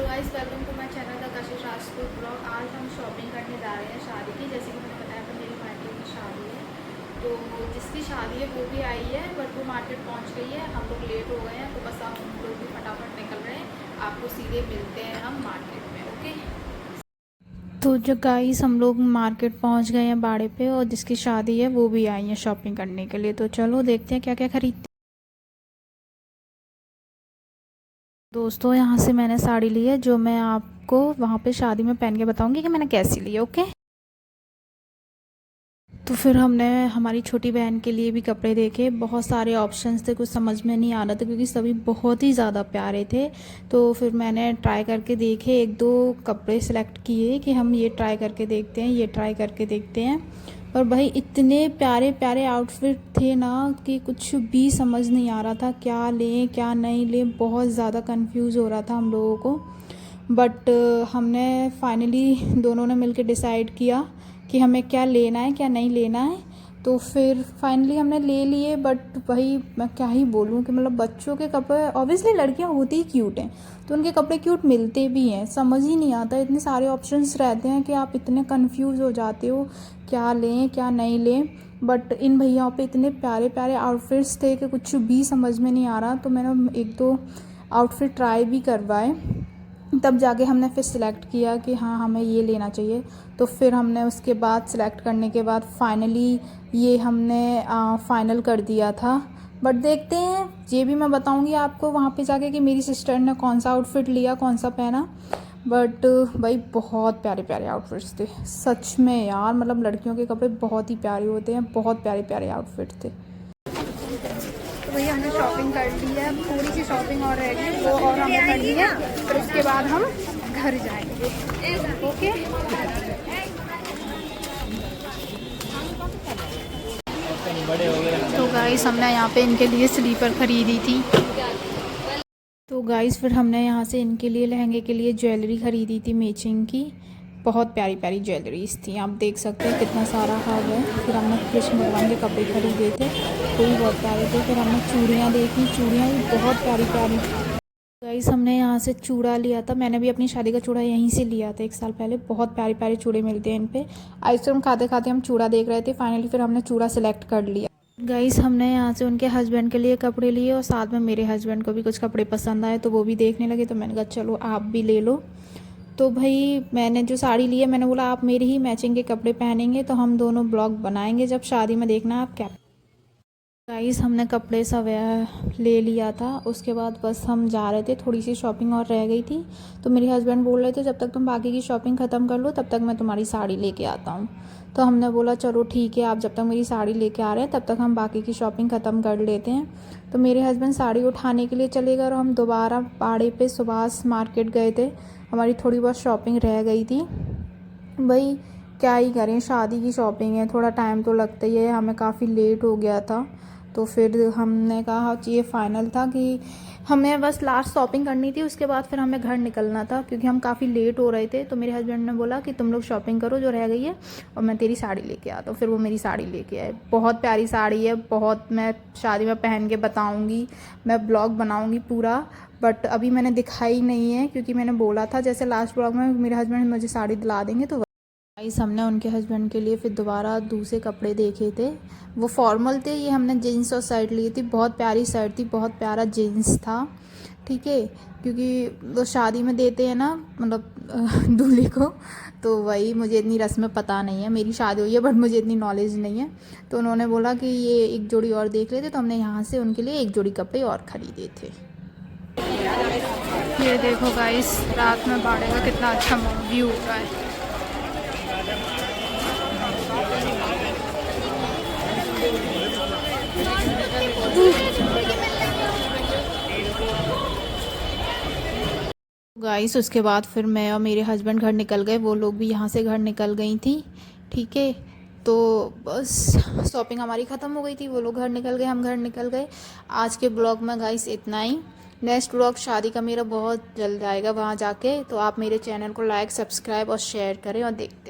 Guys, welcome to my channel the Kashish Rajput blog. आज हम shopping करने जा रहे हैं शादी की। जैसे कि मैंने बताया था, मेरी भांजी की शादी है, तो जिसकी शादी है वो भी आई है, बट वो मार्केट पहुंच गई है। हम लोग लेट हो गए हैं, तो बस हम लोग भी फटाफट निकल रहे हैं। आपको सीधे मिलते हैं हम मार्केट में, ओके। तो जो गाइस, हम लोग मार्केट पहुंच गए हैं बाड़े पे, और जिसकी शादी है वो भी आई है शॉपिंग करने के लिए। तो चलो देखते हैं क्या क्या खरीदते। दोस्तों, यहाँ से मैंने साड़ी ली है, जो मैं आपको वहाँ पे शादी में पहन के बताऊंगी कि मैंने कैसी ली है, ओके। तो फिर हमने हमारी छोटी बहन के लिए भी कपड़े देखे। बहुत सारे ऑप्शंस थे, कुछ समझ में नहीं आ रहा था क्योंकि सभी बहुत ही ज़्यादा प्यारे थे। तो फिर मैंने ट्राई करके देखे, एक दो कपड़े सेलेक्ट किए कि हम ये ट्राई करके देखते हैं, ये ट्राई करके देखते हैं। और भाई इतने प्यारे प्यारे आउटफिट थे ना कि कुछ भी समझ नहीं आ रहा था क्या लें क्या नहीं लें। बहुत ज़्यादा कंफ्यूज हो रहा था हम लोगों को। बट हमने फाइनली दोनों ने मिलकर डिसाइड किया कि हमें क्या लेना है क्या नहीं लेना है। तो फिर फाइनली हमने ले लिए। बट वही मैं क्या ही बोलूँ कि मतलब बच्चों के कपड़े, ऑब्वियसली लड़कियां होती ही क्यूट हैं, तो उनके कपड़े क्यूट मिलते भी हैं। समझ ही नहीं आता, इतने सारे ऑप्शंस रहते हैं कि आप इतने कंफ्यूज हो जाते हो क्या लें क्या नहीं लें। बट इन भैयाओं पे इतने प्यारे प्यारे आउटफिट्स थे कि कुछ भी समझ में नहीं आ रहा। तो मैंने एक दो आउटफिट ट्राई भी करवाए, तब जाके हमने फिर सिलेक्ट किया कि हाँ हमें ये लेना चाहिए। तो फिर हमने उसके बाद सिलेक्ट करने के बाद फाइनली ये हमने फ़ाइनल कर दिया था। बट देखते हैं, ये भी मैं बताऊंगी आपको वहाँ पे जाके कि मेरी सिस्टर ने कौन सा आउटफिट लिया, कौन सा पहना। बट भाई बहुत प्यारे प्यारे आउटफिट्स थे सच में यार। मतलब लड़कियों के कपड़े बहुत ही प्यारे होते हैं, बहुत प्यारे प्यारे आउटफिट थे। तो भैया हमने शॉपिंग कर ली है, थोड़ी सी शॉपिंग और रह गई, वो और हमने कर ली है। फिर उसके बाद हम घर जाएंगे, ओके। तो गाइस, हमने यहाँ पे इनके लिए स्लीपर ख़रीदी थी। तो गाइस, फिर हमने यहाँ से इनके लिए लहंगे के लिए ज्वेलरी ख़रीदी थी मैचिंग की। बहुत प्यारी प्यारी ज्वेलरीज थी, आप देख सकते हैं कितना सारा हब है। फिर हमने कृष्ण भगवान के कपड़े खरीदे थे, वो भी बहुत प्यारे थे। फिर हमने चूड़ियाँ देखी, चूड़ियाँ भी बहुत प्यारी प्यारी। गाइस, हमने यहाँ से चूड़ा लिया था, मैंने भी अपनी शादी का चूड़ा यहीं से लिया था 1 साल पहले। बहुत प्यारे प्यारे चूड़े मिलते हैं इन पे। आइसक्रीम खाते खाते हम चूड़ा देख रहे थे, फाइनली फिर हमने चूड़ा सेलेक्ट कर लिया। गाइस, हमने यहाँ से उनके हस्बैंड के लिए कपड़े लिए, और साथ में मेरे हस्बैंड को भी कुछ कपड़े पसंद आए तो वो भी देखने लगे। तो मैंने कहा चलो आप भी ले लो। तो भाई मैंने जो साड़ी ली है, मैंने बोला आप मेरे ही मैचिंग के कपड़े पहनेंगे तो हम दोनों ब्लॉग बनाएंगे जब शादी में, देखना आप क्या। गाइस, हमने कपड़े सब ले लिया था, उसके बाद बस हम जा रहे थे, थोड़ी सी शॉपिंग और रह गई थी। तो मेरे हस्बैंड बोल रहे थे जब तक तुम बाकी की शॉपिंग ख़त्म कर लो तब तक मैं तुम्हारी साड़ी लेके आता हूँ। तो हमने बोला चलो ठीक है, आप जब तक मेरी साड़ी लेके आ रहे हैं तब तक हम बाकी की शॉपिंग ख़त्म कर लेते हैं। तो मेरे हस्बैंड साड़ी उठाने के लिए चले गए और हम दोबारा बाड़े पे सुभाष मार्केट गए थे। हमारी थोड़ी बहुत शॉपिंग रह गई थी। भाई क्या ही करें, शादी की शॉपिंग है, थोड़ा टाइम तो लगता ही है, हमें काफ़ी लेट हो गया था। तो फिर हमने कहा ये फ़ाइनल था कि हमें बस लास्ट शॉपिंग करनी थी, उसके बाद फिर हमें घर निकलना था क्योंकि हम काफ़ी लेट हो रहे थे। तो मेरे हस्बैंड ने बोला कि तुम लोग शॉपिंग करो जो रह गई है, और मैं तेरी साड़ी लेके आता हूँ। फिर वो मेरी साड़ी लेके आए, बहुत प्यारी साड़ी है, बहुत। मैं शादी में पहन के बताऊँगी, मैं ब्लॉग बनाऊँगी पूरा। बट अभी मैंने दिखाई नहीं है क्योंकि मैंने बोला था जैसे लास्ट ब्लॉग में मेरे हस्बैंड मुझे साड़ी दिला देंगे। तो गाइस, हमने उनके हस्बैंड के लिए फिर दोबारा दूसरे कपड़े देखे थे, वो फॉर्मल थे। ये हमने जीन्स और शर्ट ली थी, बहुत प्यारी शर्ट थी, बहुत प्यारा जीन्स था, ठीक है। क्योंकि वो शादी में देते हैं ना, मतलब दूल्हे को। तो वही, मुझे इतनी रस्में पता नहीं है, मेरी शादी हुई है बट मुझे इतनी नॉलेज नहीं है। तो उन्होंने बोला कि ये एक जोड़ी और देख लेते, तो हमने यहाँ से उनके लिए एक जोड़ी कपड़े और ख़रीदे थे। ये देखो गाइस, रात में बाड़े का कितना अच्छा व्यू हो रहा है। गाइस, उसके बाद फिर मैं और मेरे हस्बैंड घर निकल गए, वो लोग भी यहाँ से घर निकल गई थी, ठीक है। तो बस शॉपिंग हमारी ख़त्म हो गई थी, वो लोग घर निकल गए, हम घर निकल गए। आज के ब्लॉग में गाइस इतना ही। नेक्स्ट ब्लॉग शादी का मेरा बहुत जल्द आएगा, वहाँ जाके। तो आप मेरे चैनल को लाइक, सब्सक्राइब और शेयर करें और देखते